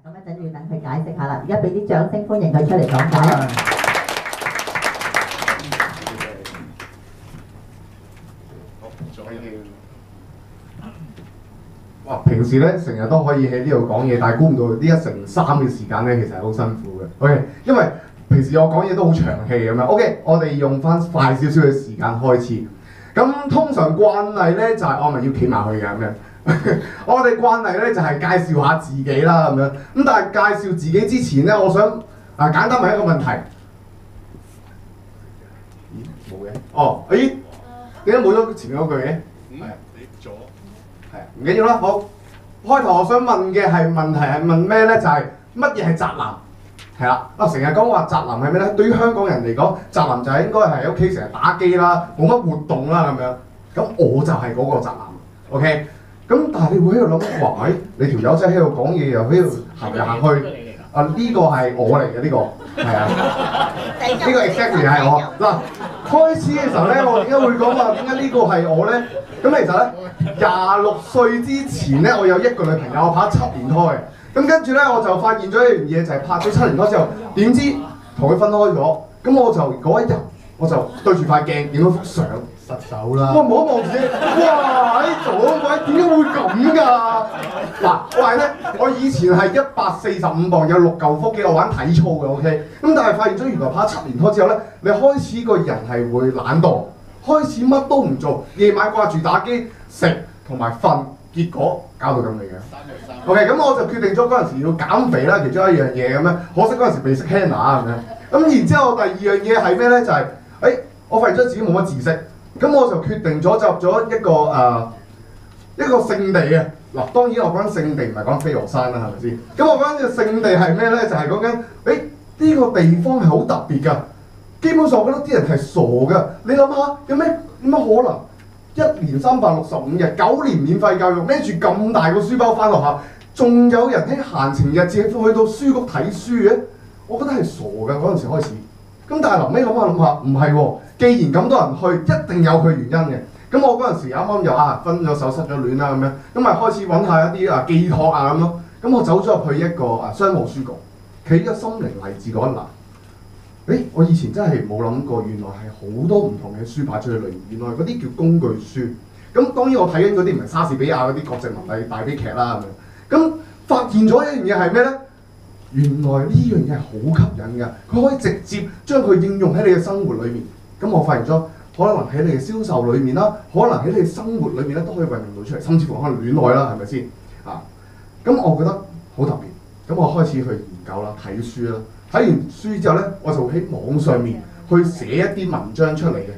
咁一陣要等佢解釋下啦。而家俾啲掌聲歡迎佢出嚟講解。哇！平時咧成日都可以喺呢度講嘢，但係估唔到呢1/3嘅時間咧，其實係好辛苦嘅。OK， 因為平時我講嘢都好長氣咁樣。OK， 我哋用翻快少少嘅時間開始。咁通常慣例咧就係我咪要企埋去嘅咁樣。我哋慣例咧就係介紹下自己啦咁樣。咁但係介紹自己之前咧，我想簡單問一個問題。咦？冇嘅。哦，咦？點解冇咗前面嗰句嘅？唔緊要啦，好。開頭我想問嘅問題係問咩咧？就係乜嘢係宅男？係啦，成日講話宅男係咩咧？對於香港人嚟講，宅男就係應該係喺屋企成日打機啦，冇乜活動啦咁樣。咁我就係嗰個宅男 ，OK？ 咁但係你會喺度諗，哇！你條友仔喺度講嘢，又喺度行嚟行去。呢個係我嚟嘅呢個，係啊，呢個 exactly 係我。嗱，開始嘅時候咧，我點解會講話點解呢個係我咧？咁其實咧，26歲之前咧，我有一個女朋友，我拍咗7年拖嘅。咁跟住咧，我就發現咗一樣嘢，就係拍咗7年拖之後，點知同佢分開咗。咁我就嗰一日，我就對住塊鏡影咗幅相，失手啦！我望一望自己，哇！左鬼點解會咁㗎？嗱，我係咧，我以前係145磅，有6嚿腹肌，我玩體操嘅 OK。咁但係發現咗原來拍7年拖之後咧，你開始個人係會懶惰。開始乜都唔做，夜晚掛住打機、食同埋瞓，結果搞到咁嘅樣。OK， 咁我就決定咗嗰陣時要減肥啦，其中一樣嘢咁樣。可惜嗰陣時未識 Hannah 咁樣。咁然之後第二樣嘢係咩咧？就係、我發現咗自己冇乜知識，咁我就決定咗入咗一個聖地嘅。嗱，當然我講緊聖地唔係講飛鵝山啦，係咪先？咁我講緊嘅聖地係咩咧？就係講緊呢個地方係好特別㗎。基本上我覺得啲人係傻㗎，你諗下有咩可能？1年365日，9年免費教育，孭住咁大個書包返學校，仲有人喺閒情日誌去到書局睇書嘅，我覺得係傻㗎嗰陣時開始。咁但係臨尾諗下，唔係喎，既然咁多人去，一定有佢原因嘅。咁我嗰陣時啱啱又分咗手失咗戀啦咁樣，咁咪開始揾下一啲寄託咁咯。咁我走咗入去一個商務書局，企咗心靈勵志嗰一欄。我以前真係冇諗過，原來係好多唔同嘅書擺出去裏面，原來嗰啲叫工具書。咁當然我睇緊嗰啲唔係莎士比亞嗰啲國際文藝大悲劇啦咁樣。咁發現咗一樣嘢係咩咧？原來呢樣嘢係好吸引㗎，佢可以直接將佢應用喺你嘅生活裏面。咁我發現咗，可能喺你嘅銷售裏面啦，可能喺你嘅生活裏面咧都可以運用到出嚟，甚至乎可能戀愛啦，係咪先？咁我覺得好特別。咁我開始去研究啦，睇書啦。睇完書之後咧，我就喺網上面去寫一啲文章出嚟嘅。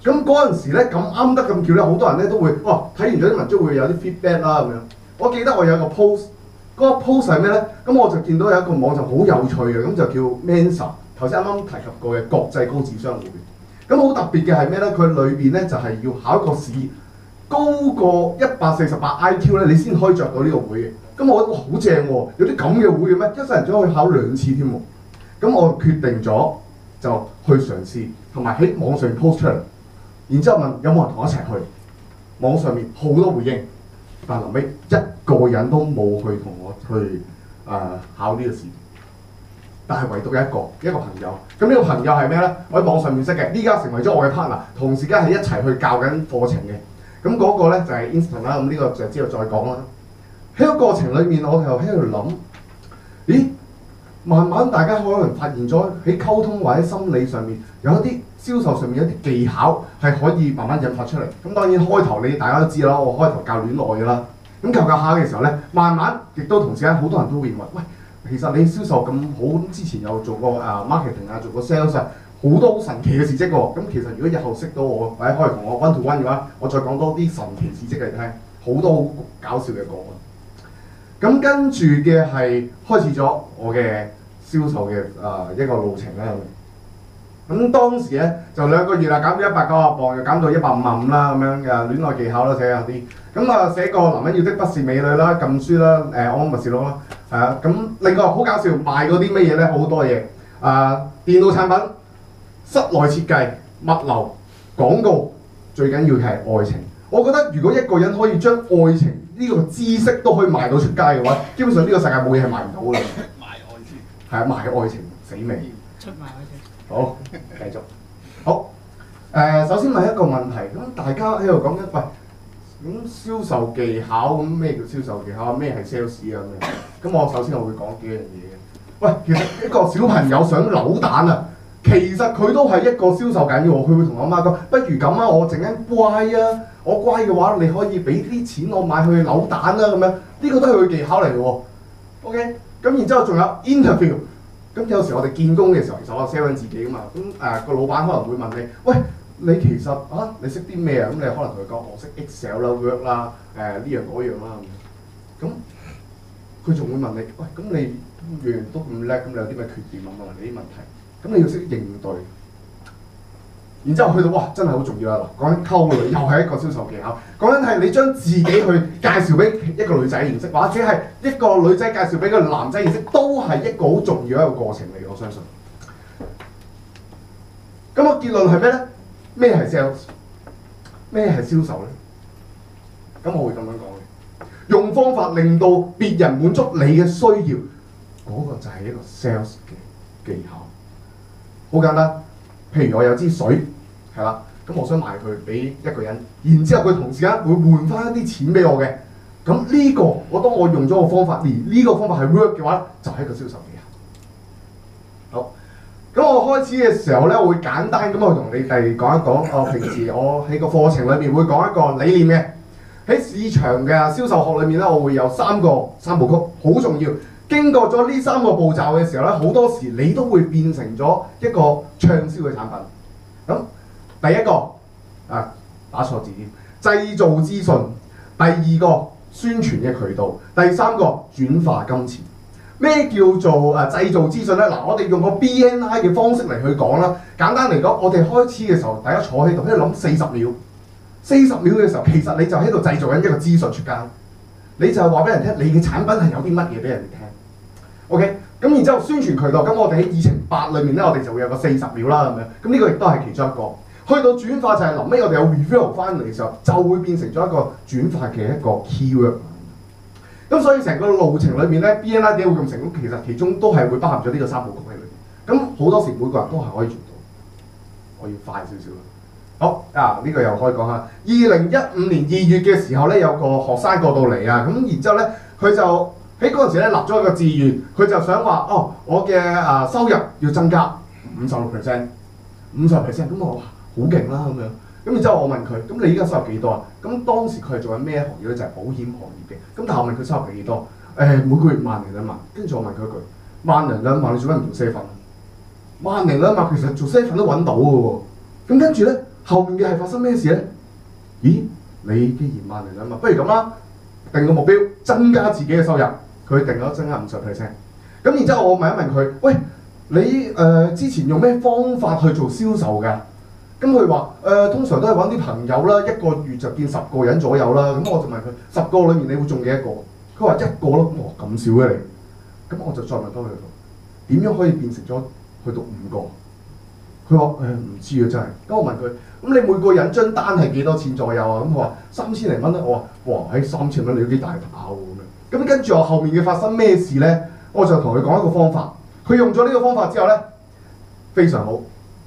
咁嗰陣時咧，咁啱得咁巧咧，好多人咧都會睇完咗啲文章會有啲 feedback 啦咁樣。我記得我有個 post，嗰個 post 係咩咧？咁我就見到有一個網站好有趣嘅，咁就叫 Mensa， 頭先啱啱提及過嘅國際高智商會。咁好特別嘅係咩咧？佢裏邊咧就係要考一個試，高過148 IQ 咧，你先可以着到呢個會嘅。咁我覺得好正喎，有啲咁嘅會嘅咩？一世人仲可以考2次添喎。咁我決定咗就去嘗試，同埋喺網上 post 出嚟，然之後問有冇人同我一齊去。網上面好多回應，但臨尾一個人都冇去同我去考呢個試。但係唯獨一個朋友，咁呢個朋友係咩咧？我喺網上面識嘅，呢家成為咗我嘅 partner， 同時間係一齊去教緊課程嘅。咁嗰個咧就係 Instant 啦，咁呢個就之後再講啦。喺個過程裏面，我就喺度諗，咦？慢慢大家可能發現咗喺溝通或者心理上面有一啲銷售上面有一啲技巧係可以慢慢引發出嚟。咁當然開頭大家都知啦，我開頭教戀愛㗎啦。咁教下嘅時候咧，慢慢亦都同時間好多人都會認為，喂，其實你銷售咁好，之前有做過marketing 做過 sales， 好多好神奇嘅事蹟喎。咁其實如果日後識到我或者可以同我 one to one 嘅話，我再講多啲神奇事蹟嚟聽，好多好搞笑嘅個案。咁跟住嘅係開始咗我嘅銷售嘅一個路程啦。咁當時咧就2個月啦，減到190磅，又減到155啦咁樣嘅戀愛技巧啦，寫下啲。咁寫個男人要的不是美女啦，禁書啦，安勿事錄啦，咁另外好搞笑賣嗰啲乜嘢咧，好多嘢電腦產品、室內設計、物流、廣告，最緊要係愛情。我覺得如果一個人可以將愛情呢個知識都可以賣到出街嘅話，基本上呢個世界冇嘢係賣唔到嘅。賣愛情，係啊，賣愛情死未？出賣愛情。好，繼續。好，首先問一個問題，咁大家喺度講緊，喂，咁銷售技巧，咁咩叫銷售技巧？咩係 sales 啊？咁樣，咁我首先我會講幾樣嘢嘅。喂，其實一個小朋友想扭蛋啊，其實佢都係一個銷售緊嘅喎，佢會同阿媽講，不如咁啊，我陣間乖啊，我乖嘅話，你可以俾啲錢我買去扭蛋啦，咁樣，呢個都係佢技巧嚟嘅喎。OK，咁然之後仲有 interview。咁有時我哋見工嘅時候，其實我 sell 緊自己噶嘛。咁個老闆可能會問你，喂，你其實你識啲咩啊？咁你可能同佢講，我識 Excel 啦、Word 啦，呢樣嗰樣啦咁。咁佢仲會問你，喂，咁你樣樣都咁叻，咁你有啲咩缺點啊？問你啲問題，咁你要識應對。然之後去到哇，真係好重要啦！嗱，講緊溝女又係一個銷售技巧，講緊係你將自己去介紹俾一個女仔認識，或者係一個女仔介紹俾個男仔認識，都係一個好重要一個過程嚟，我相信。咁個結論係咩咧？咩係 sales？ 咩係銷售咧？咁我會咁樣講嘅，用方法令到別人滿足你嘅需要，嗰個就係一個 sales 嘅技巧。好簡單。譬如我有支水，係啦，咁我想賣佢俾一個人，然之後佢同時間會換翻一啲錢俾我嘅，咁呢個當我用咗個方法，而呢個方法係 work 嘅話，就係一個銷售技巧。好，咁我開始嘅時候咧，我會簡單咁去同你哋講一講，平時我喺個課程裏面會講一個理念嘅，喺市場嘅銷售學裏面咧，我會有三部曲，好重要。經過咗呢三個步驟嘅時候咧，好多時你都會變成咗一個暢銷嘅產品。咁第一個打錯字添，製造資訊；第二個宣傳嘅渠道；第三個轉化金錢。咩叫做製造資訊咧？嗱，我哋用個 BNI 嘅方式嚟去講啦。簡單嚟講，我哋開始嘅時候，大家坐喺度喺度諗40秒。40秒嘅時候，其實你就喺度製造緊一個資訊出街。你就係話俾人聽，你嘅產品係有啲乜嘢俾人哋聽。OK， 咁然之後宣傳渠道，咁我哋喺議程8裏面咧，我哋就會有個40秒啦咁樣。咁呢個亦都係其中一個。去到轉化就係臨尾我哋有 reveal 翻嚟嘅時候，就會變成咗一個轉化嘅一個 keyword。咁所以成個路程裏面咧 ，BNI 點會咁成功？其實其中都係會包含咗呢個三部曲喺裏面。咁好多時每個人都係可以做到。我要快少少啦。好呢個又可以講下。2015年2月嘅時候咧，有個學生過到嚟啊，咁然之後咧，佢就喺嗰陣時咧立咗一個志願，佢就想話我嘅收入要增加50%，咁我話好勁啦咁樣。咁然之後我問佢，咁你依家收入幾多啊？咁當時佢係做緊咩行業咧？就係保險行業嘅。咁但係我問佢收入幾多？每個月1萬零2萬。跟住我問佢一句，1萬零2萬，你做乜唔做7份？1萬零2萬其實做7份都揾到嘅喎。咁跟住咧，後面嘅係發生咩事咧？咦，你既然1萬零2萬，不如咁啦，定個目標，增加自己嘅收入。佢定咗增加50%。咁然之後我問一問佢，喂，你之前用咩方法去做銷售㗎？咁佢話通常都係揾啲朋友啦，一個月就見10個人左右啦。咁我就問佢10個裏面你會中幾多個？佢話1個咯。哇，咁少嘅你？咁我就再問多佢，點樣可以變成咗去到5個？佢話唔知啊，真係。咁我問佢，咁你每個人張單係幾多錢左右啊？咁佢話3000零蚊啦。我話哇，喺3000蚊你都幾大把喎咁樣。咁跟住我後面嘅發生咩事咧？我就同佢講一個方法。佢用咗呢個方法之後咧，非常好。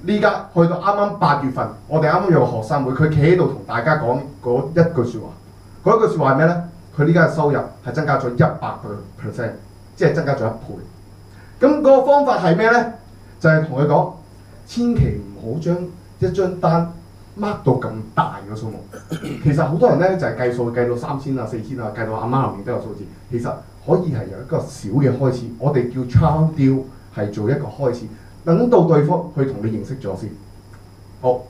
呢家去到啱啱8月份，我哋啱啱有個學生會，佢企喺度同大家講嗰一句説話。嗰一句説話係咩咧？佢呢家嘅收入係增加咗100%，即係增加咗1倍。咁嗰個方法係咩咧？就係同佢講，千祈唔好將一張單 mark 到咁大嘅數目。其實好多人咧就係計數計到3000啊、4000啊，計到阿媽後面都有數字。其實可以係由一個小嘅開始，我哋叫 trial deal，係做一個開始。等到對方去同你認識咗先。好，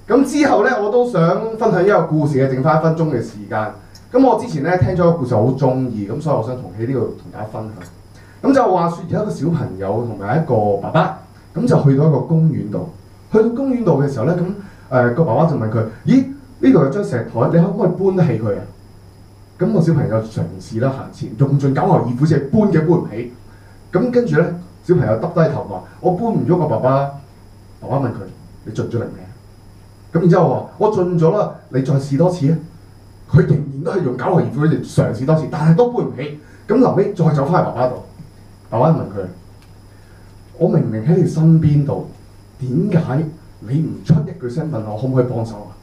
咁之後咧，我都想分享一個故事嘅，剩翻1分鐘嘅時間。咁我之前咧聽咗個故事好中意，咁所以我想喺呢度同大家分享。咁就話説有一個小朋友同埋一個爸爸，咁就去到一個公園度。去到公園度嘅時候咧，咁個爸爸就問佢：咦，呢度有張石台，你可唔可以搬得起佢啊？咁個小朋友嘗試啦，行前用盡9牛二虎之力，搬嘅搬唔起。咁跟住咧。小朋友耷低頭話：我搬唔咗個爸爸。爸爸問佢：你盡咗力未？咁然之後話：我盡咗啦，你再試多次啊！佢仍然年都係用9個二款嚟嘗試多次，但係都搬唔起。咁臨尾再走翻去爸爸度，爸爸問佢：我明明喺你身邊度，點解你唔出一句聲問我可唔可以幫手啊？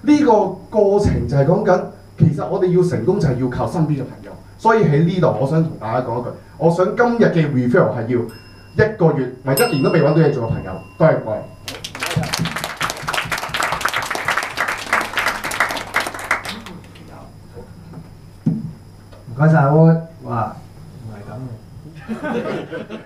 呢個過程就係講緊，其實我哋要成功就係要靠身邊嘅朋友。所以喺呢度，我想同大家講一句，我想今日嘅 referral 係要1個月，或1年都未揾到嘢做嘅朋友，多謝各位。唔該晒，阿 Wood，哇，唔係咁嘅。